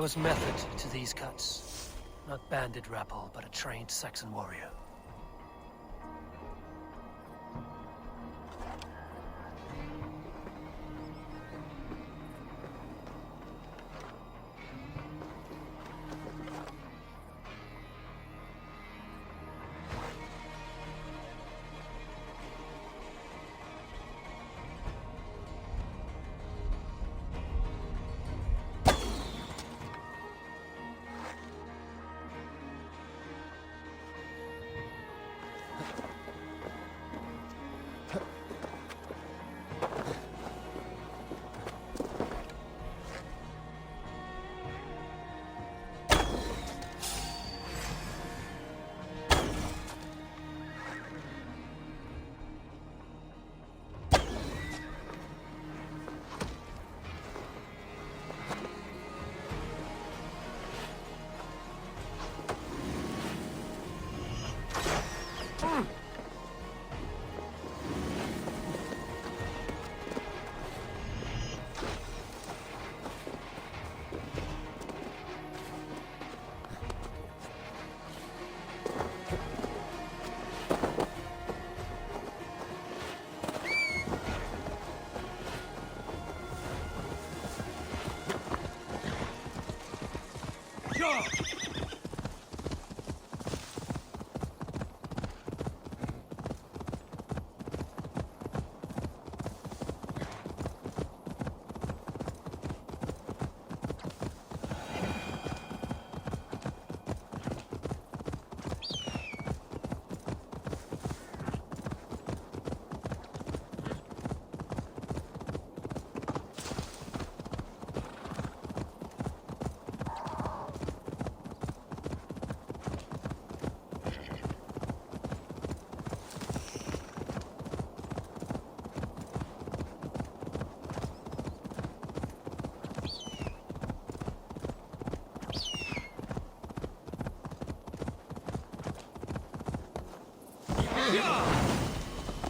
was method to these cuts. Not bandit rabble, but a trained Saxon warrior.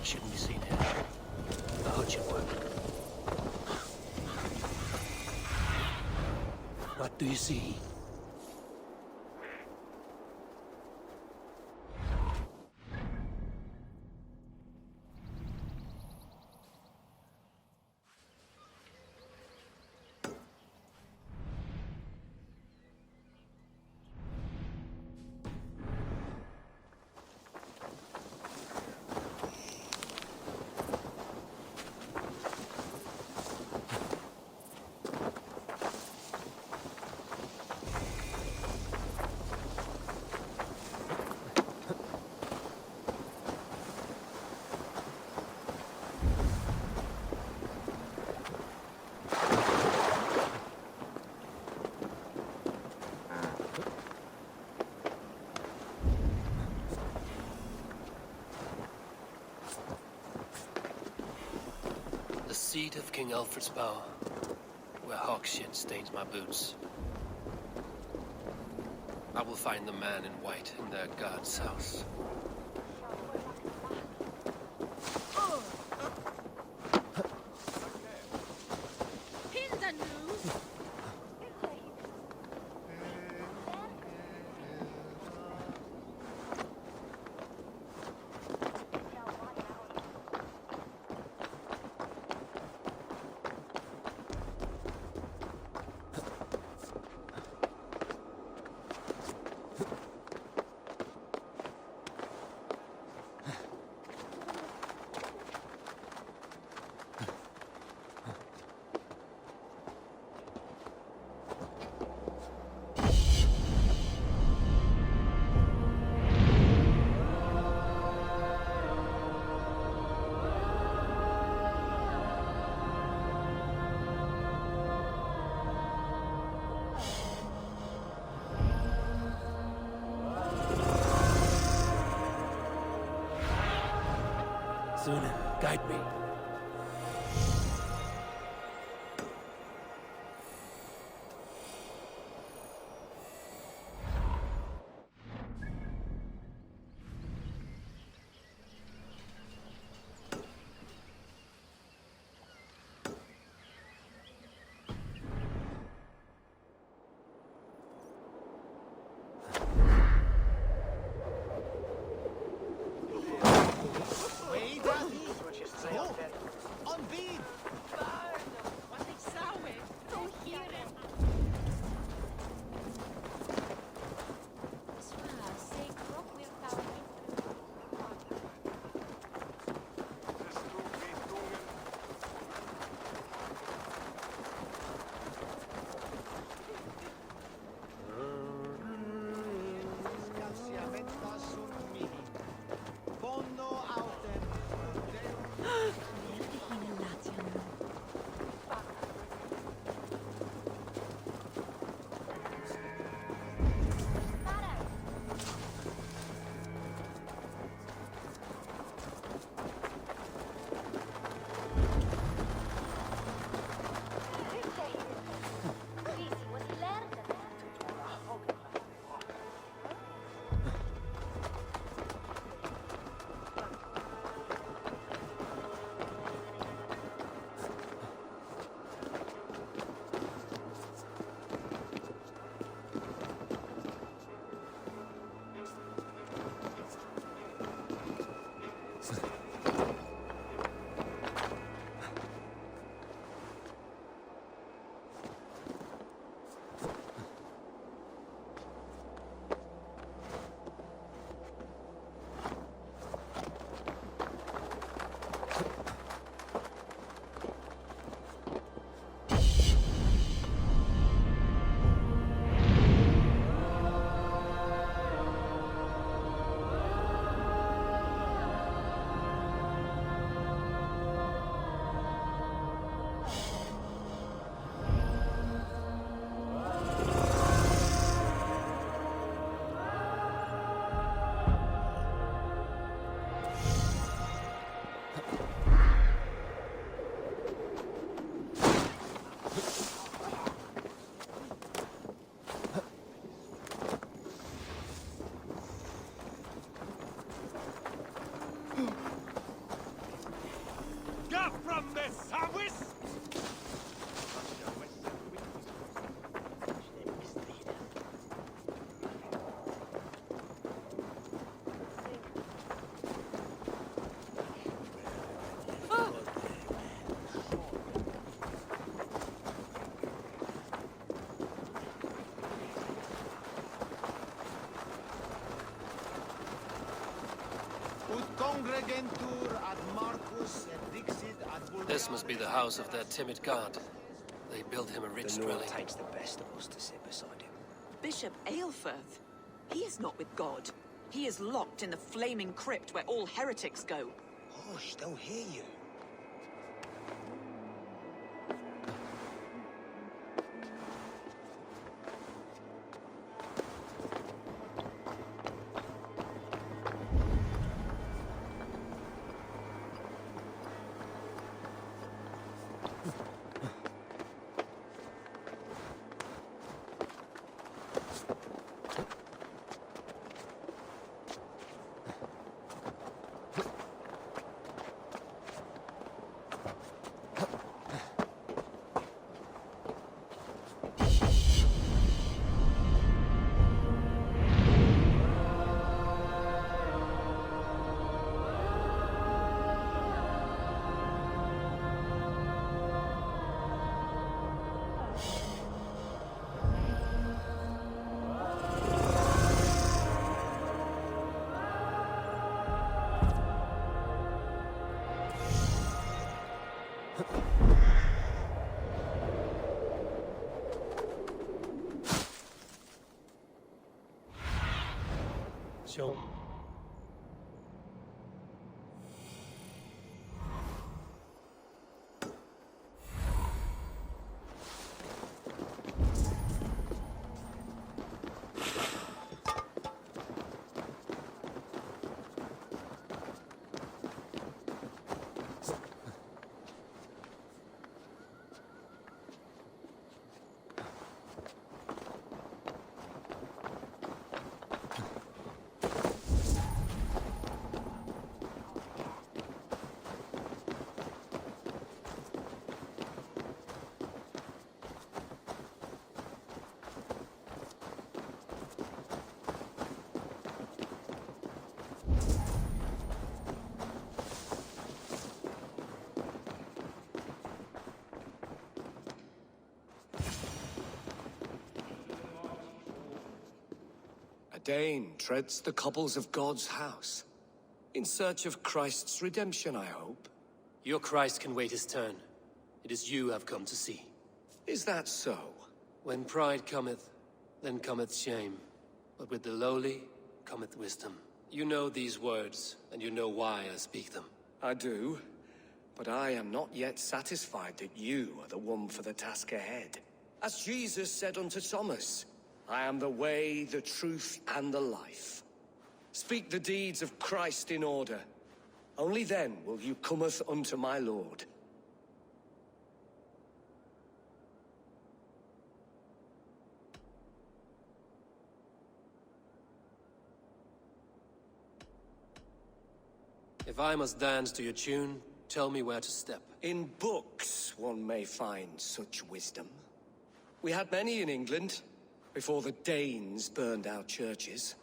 Shouldn't be seen here. The hood should work. What do you see? Seat of King Alfred's bow, where hawk shit stains my boots. I will find the man in white in their god's house. Suna, guide me. This must be the house of that timid god. They built him a rich The Lord dwelling. takes the best of us to sit beside him. Bishop Aelfirth? He is not with God. He is locked in the flaming crypt where all heretics go. Hush, they'll hear you. Show. A Dane treads the cobbles of God's house. In search of Christ's redemption, I hope. Your Christ can wait his turn. It is you I've come to see. Is that so? When pride cometh, then cometh shame. But with the lowly cometh wisdom. You know these words, and you know why I speak them. I do, but I am not yet satisfied that you are the one for the task ahead. As Jesus said unto Thomas, I am the way, the truth, and the life. Speak the deeds of Christ in order. Only then will you cometh unto my Lord. If I must dance to your tune, tell me where to step. In books one may find such wisdom. We had many in England, before the Danes burned our churches.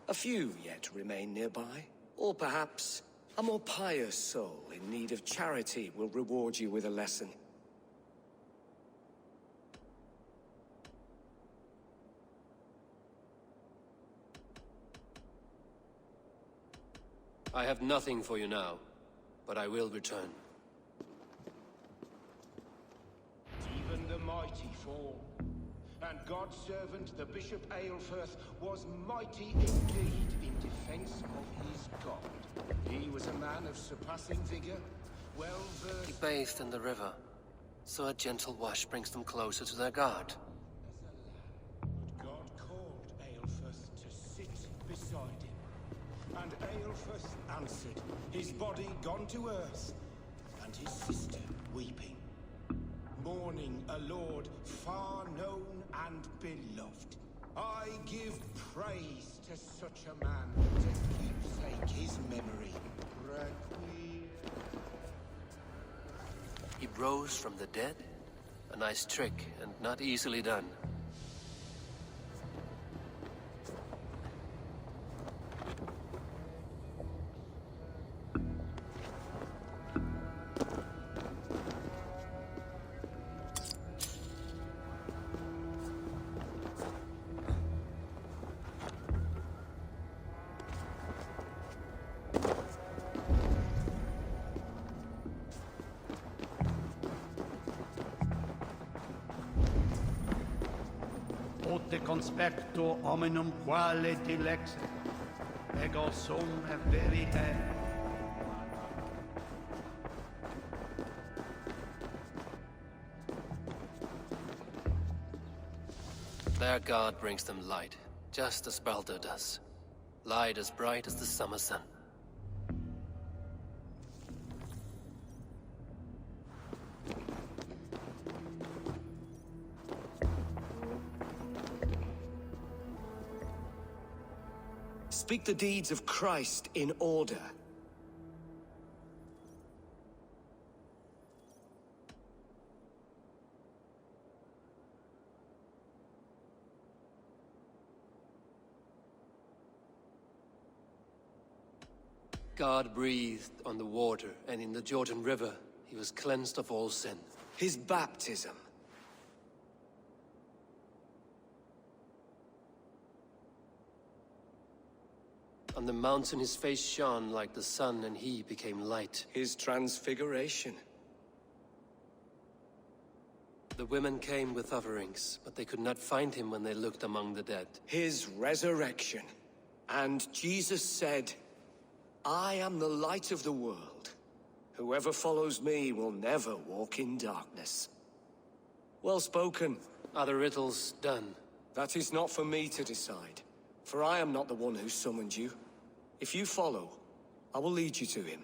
A few yet remain nearby. Or perhaps a more pious soul in need of charity will reward you with a lesson. I have nothing for you now, but I will return. Even the mighty fall. And God's servant, the Bishop Aelfirth, was mighty indeed in defense of his God. He was a man of surpassing vigor, well versed. He bathed in the river, so a gentle wash brings them closer to their God. But God called Aelfirth to sit beside him. And Aelfirth answered, his body gone to earth, and his sister weeping, mourning a lord far known and beloved. I give praise to such a man, to keepsake his memory. Requiem. He rose from the dead? A nice trick, and not easily done. conspecto hominum quale dilexit, ego sum verite. Their god brings them light, just as Baldur does. Light as bright as the summer sun. Speak the deeds of Christ in order. God breathed on the water, and in the Jordan River, he was cleansed of all sin. His baptism. On the mountain his face shone like the sun, and he became light. His transfiguration. The women came with offerings, but they could not find him when they looked among the dead. His resurrection. And Jesus said, I am the light of the world. Whoever follows me will never walk in darkness. Well spoken. Are the riddles done? That is not for me to decide, for I am not the one who summoned you. If you follow, I will lead you to him.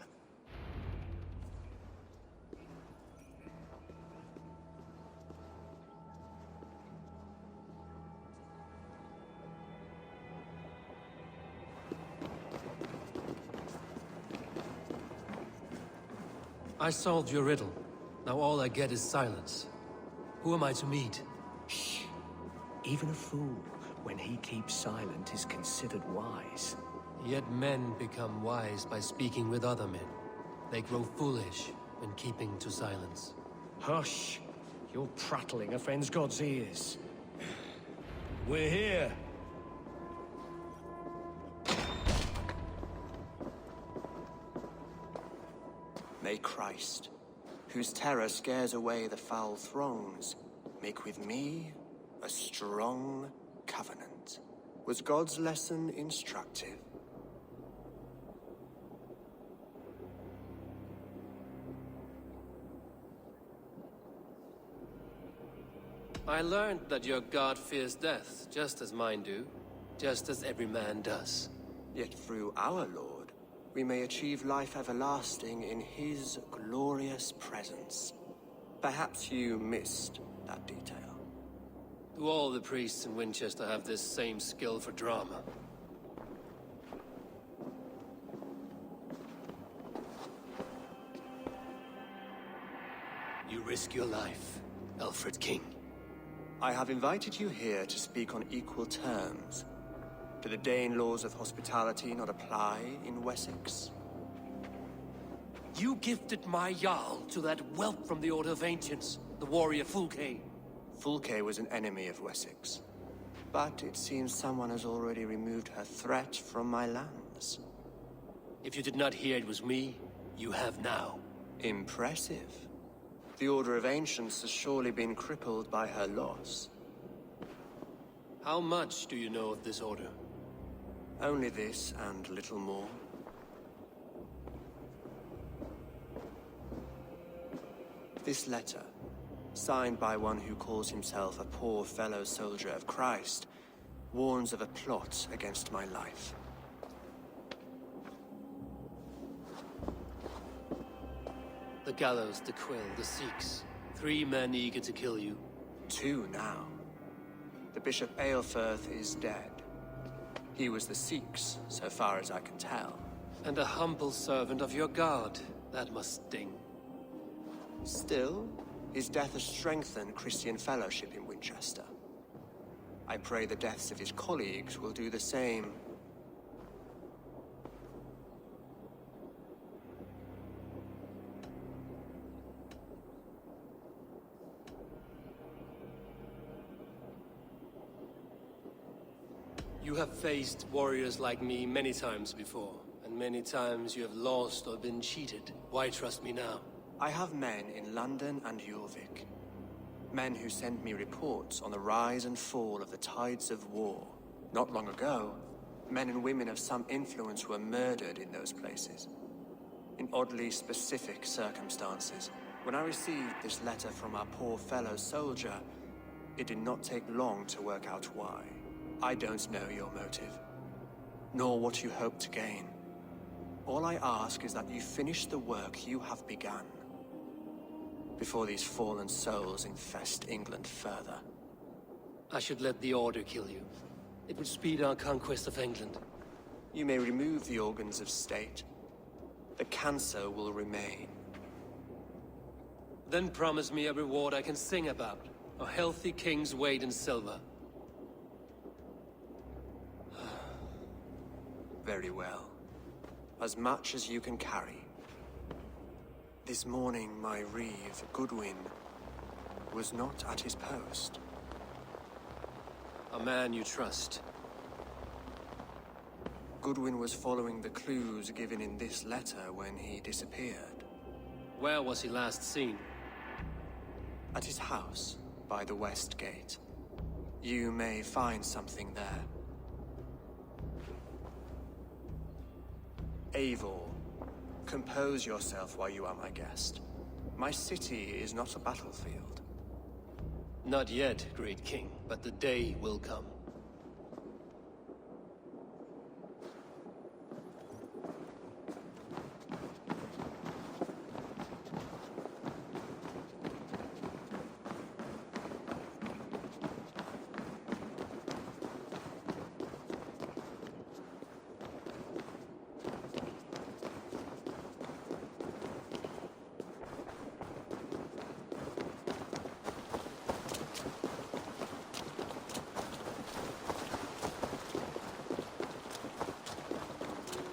I solved your riddle. Now all I get is silence. Who am I to meet? Shh. Even a fool, when he keeps silent, is considered wise. Yet men become wise by speaking with other men. They grow foolish when keeping to silence. Hush. Your prattling offends God's ears. We're here. May Christ, whose terror scares away the foul throngs, make with me a strong covenant. Was God's lesson instructive? I learned that your god fears death, just as mine do. Just as every man does. Yet through our Lord, we may achieve life everlasting in his glorious presence. Perhaps you missed that detail. Do all the priests in Winchester have this same skill for drama? You risk your life, Alfred King. I have invited you here to speak on equal terms. Do the Dane laws of hospitality not apply in Wessex? You gifted my Jarl to that whelp from the Order of Ancients, the warrior Fulke. Fulke was an enemy of Wessex. But it seems someone has already removed her threat from my lands. If you did not hear it was me, you have now. Impressive. The Order of Ancients has surely been crippled by her loss. How much do you know of this order? Only this and little more. This letter, signed by one who calls himself a poor fellow soldier of Christ, warns of a plot against my life. The gallows, the quill, the Sikhs. 3 men eager to kill you. 2 now. The Bishop Aelfirth is dead. He was the Sikhs, so far as I can tell. And a humble servant of your god. That must sting. Still, his death has strengthened Christian fellowship in Winchester. I pray the deaths of his colleagues will do the same. You have faced warriors like me many times before, and many times you have lost or been cheated. Why trust me now? I have men in London and Jorvik. Men who send me reports on the rise and fall of the tides of war. Not long ago, men and women of some influence were murdered in those places. In oddly specific circumstances. When I received this letter from our poor fellow soldier, it did not take long to work out why. I don't know your motive, nor what you hope to gain. All I ask is that you finish the work you have begun, before these fallen souls infest England further. I should let the Order kill you. It would speed our conquest of England. You may remove the organs of state. The cancer will remain. Then promise me a reward I can sing about. A healthy king's weight in silver. Very well. As much as you can carry. This morning, my reeve, Goodwin, was not at his post. A man you trust. Goodwin was following the clues given in this letter when he disappeared. Where was he last seen? At his house, by the west gate. You may find something there. Eivor, compose yourself while you are my guest. My city is not a battlefield. Not yet, great king, but the day will come.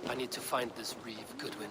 I need to find this reeve, Goodwin.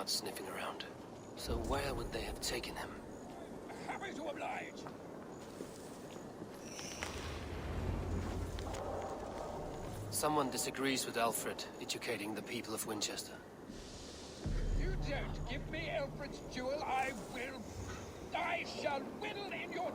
Sniffing around. So where would they have taken him? Happy to oblige. Someone disagrees with Alfred educating the people of Winchester. You don't give me Alfred's jewel, I shall whittle in your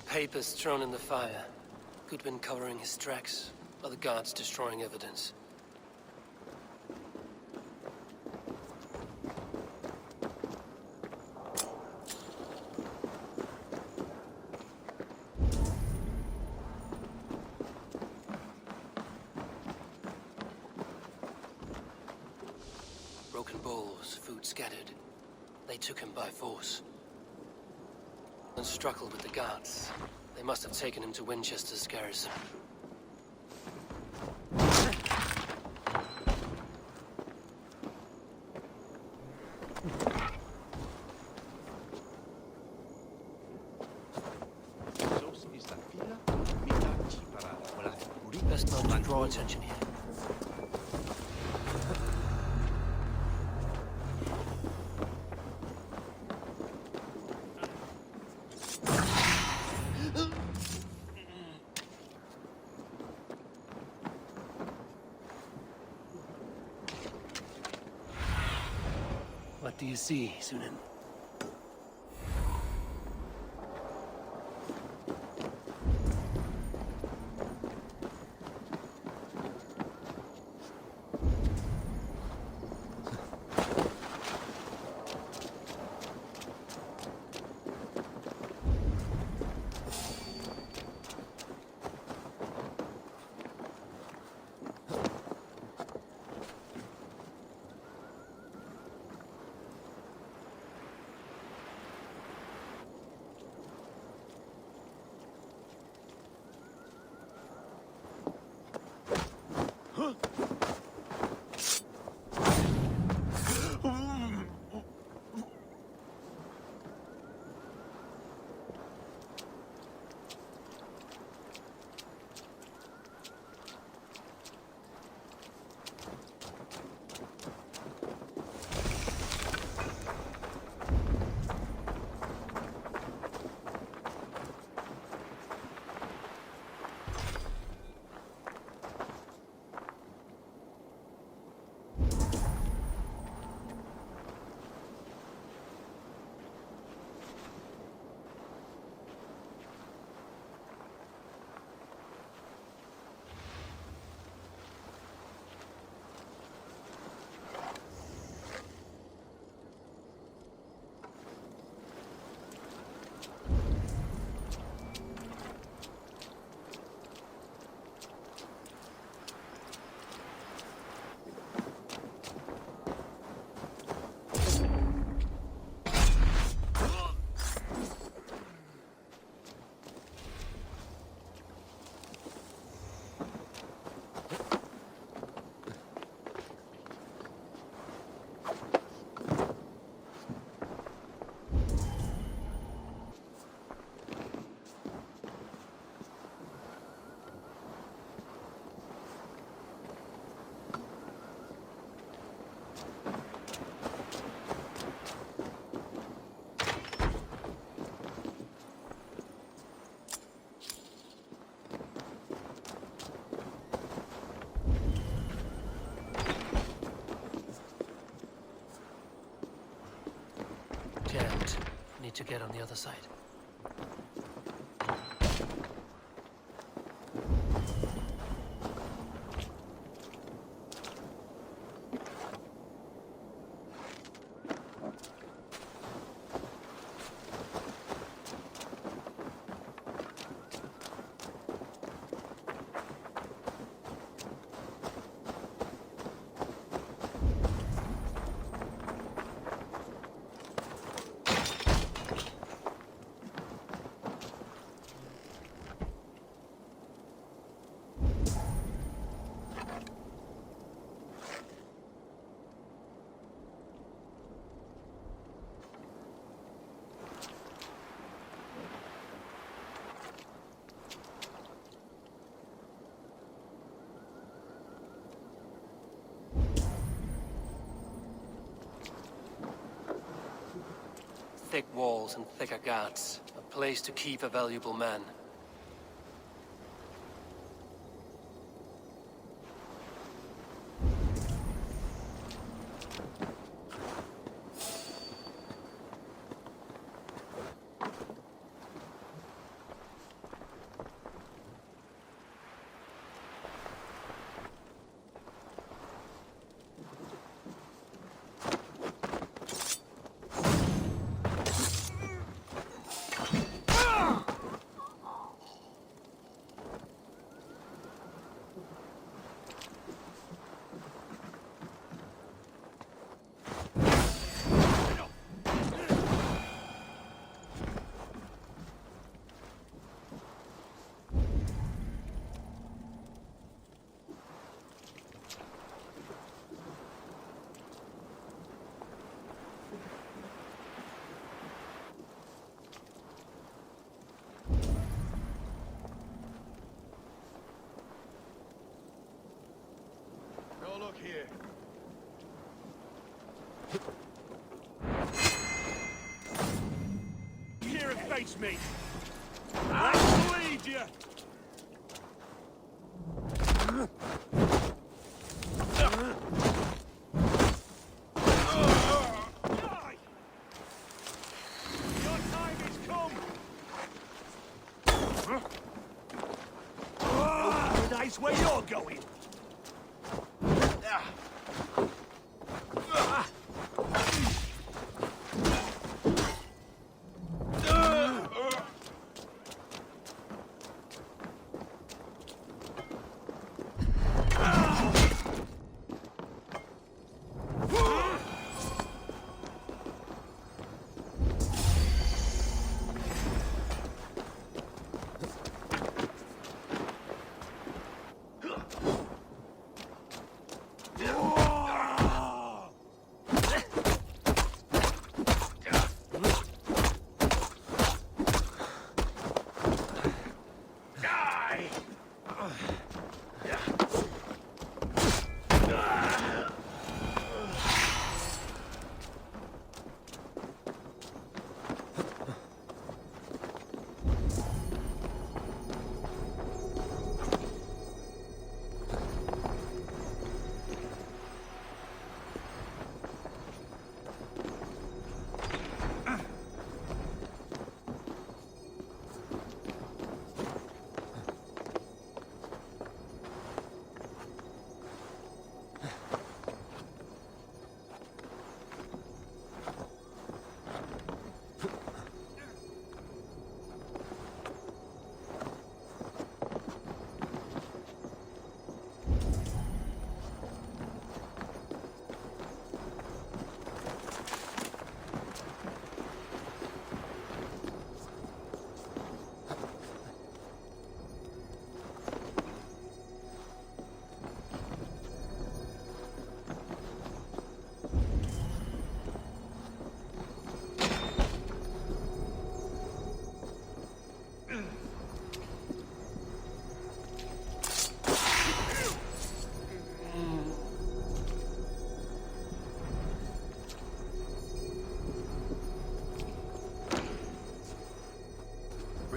Papers thrown in the fire. Goodwin covering his tracks. Other guards destroying evidence. Broken bowls, food scattered. They took him by force. And struggled with the guards. They must have taken him to Winchester's garrison. Best not to draw attention here. What do you see, Sunan? Jammed. Need to get on the other side. Thick walls and thicker guards. A place to keep a valuable man. Look here. Here and face me. I bleed you. Your time has come. Paradise where you're going.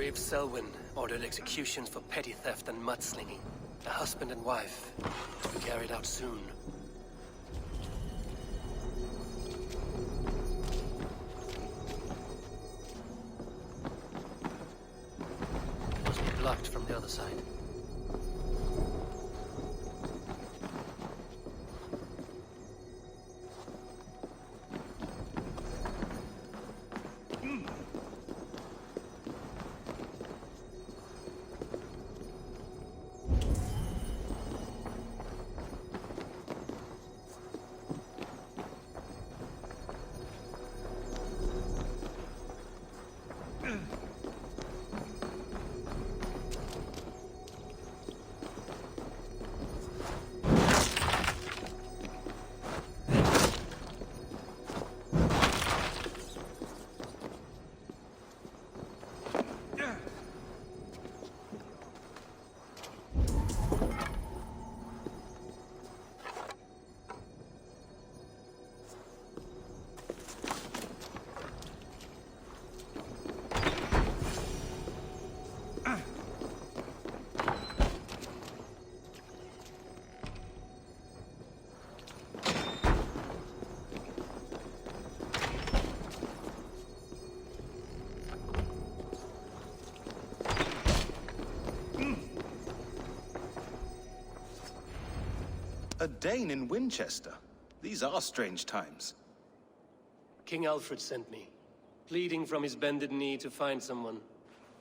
Brave Selwyn ordered executions for petty theft and mudslinging. A husband and wife to be carried out soon. Must be blocked from the other side. A Dane in Winchester? These are strange times. King Alfred sent me, pleading from his bended knee to find someone.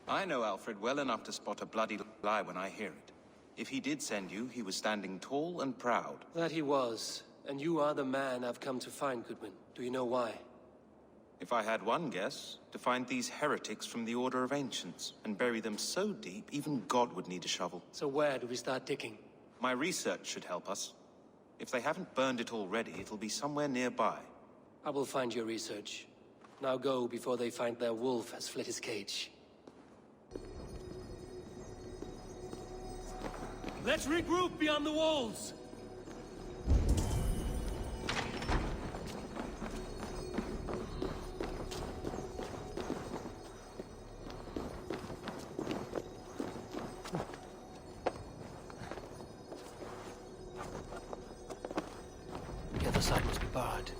I know Alfred well enough to spot a bloody lie when I hear it. If he did send you, he was standing tall and proud. That he was, and you are the man I've come to find, Goodwin. Do you know why? If I had one guess, to find these heretics from the Order of Ancients, and bury them so deep, even God would need a shovel. So where do we start digging? My research should help us. If they haven't burned it already, it'll be somewhere nearby. I will find your research. Now go before they find their wolf has fled his cage. Let's regroup beyond the walls! The other side must be barred.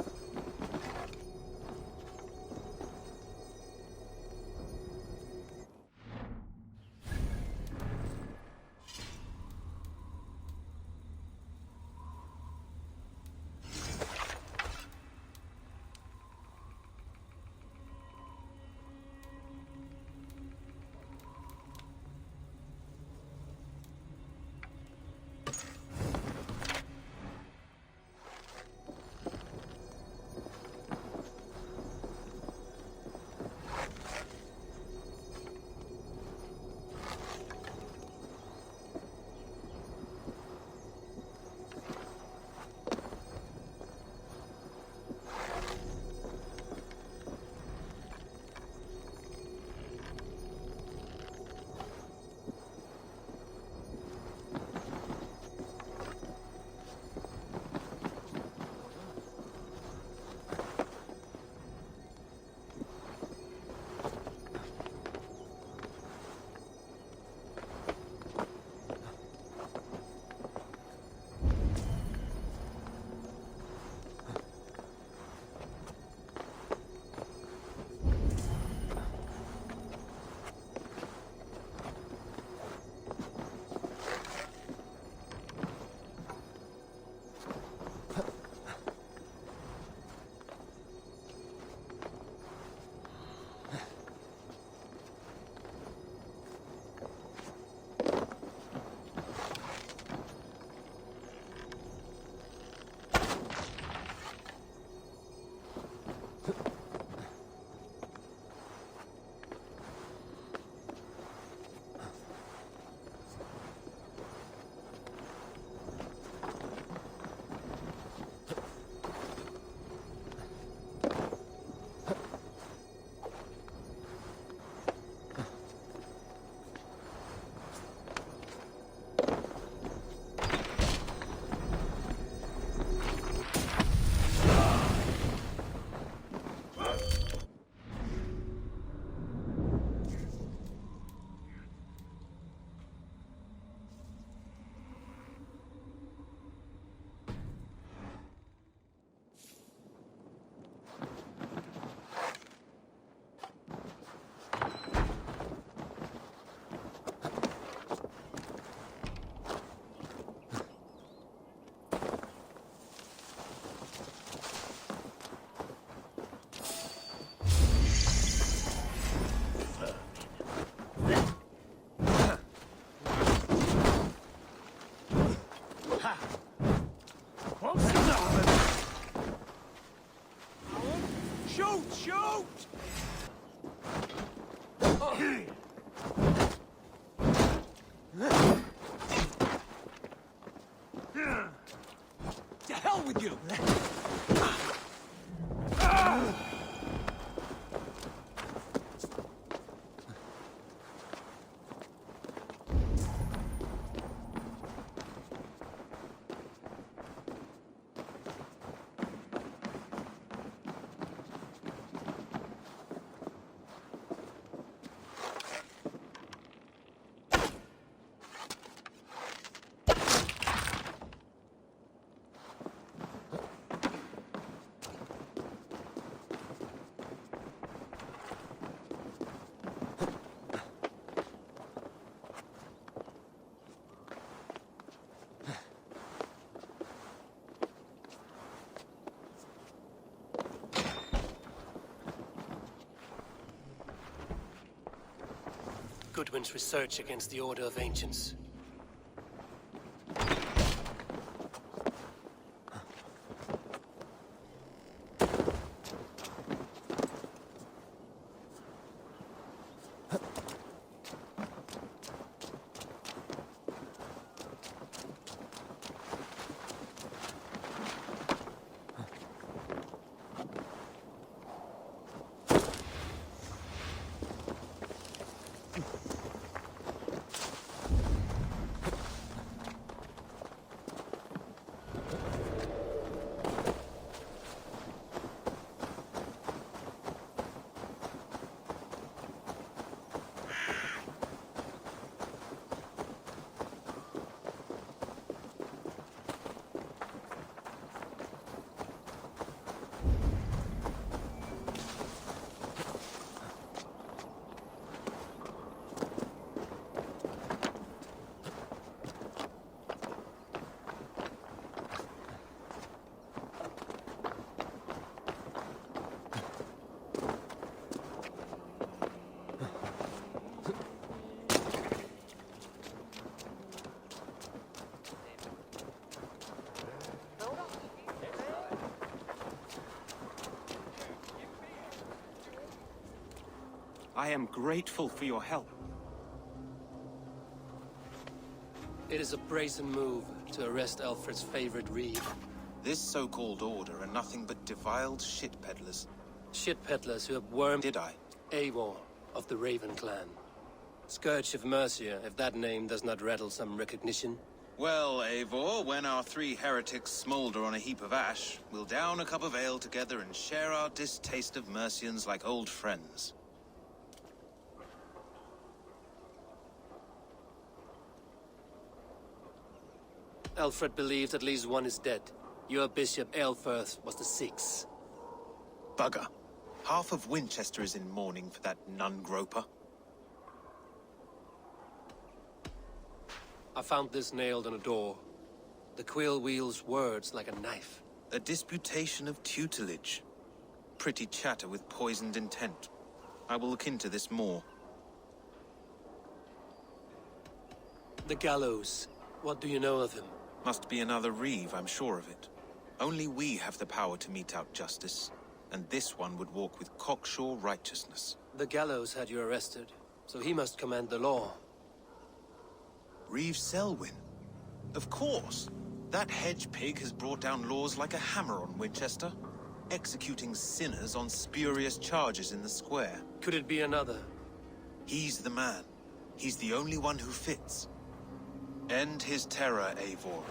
with you? Goodwin's research against the Order of Ancients. I am grateful for your help. It is a brazen move to arrest Alfred's favorite reeve. This so-called order are nothing but defiled shit peddlers. Shit peddlers who have wormed Did I? Eivor of the Raven clan. Scourge of Mercia, if that name does not rattle some recognition. Well, Eivor, when our three heretics smolder on a heap of ash, we'll down a cup of ale together and share our distaste of Mercians like old friends. Alfred believed at least one is dead. Your bishop, Aelfirth, was the sixth. Bugger. Half of Winchester is in mourning for that nun-groper. I found this nailed on a door. The quill wields words like a knife. A disputation of tutelage. Pretty chatter with poisoned intent. I will look into this more. The gallows. What do you know of him? Must be another reeve, I'm sure of it. Only we have the power to mete out justice, and this one would walk with cocksure righteousness. The gallows had you arrested, so he must command the law. Reeve Selwyn? Of course! That hedge pig has brought down laws like a hammer on Winchester, executing sinners on spurious charges in the square. Could it be another? He's the man. He's the only one who fits. End his terror, Eivor.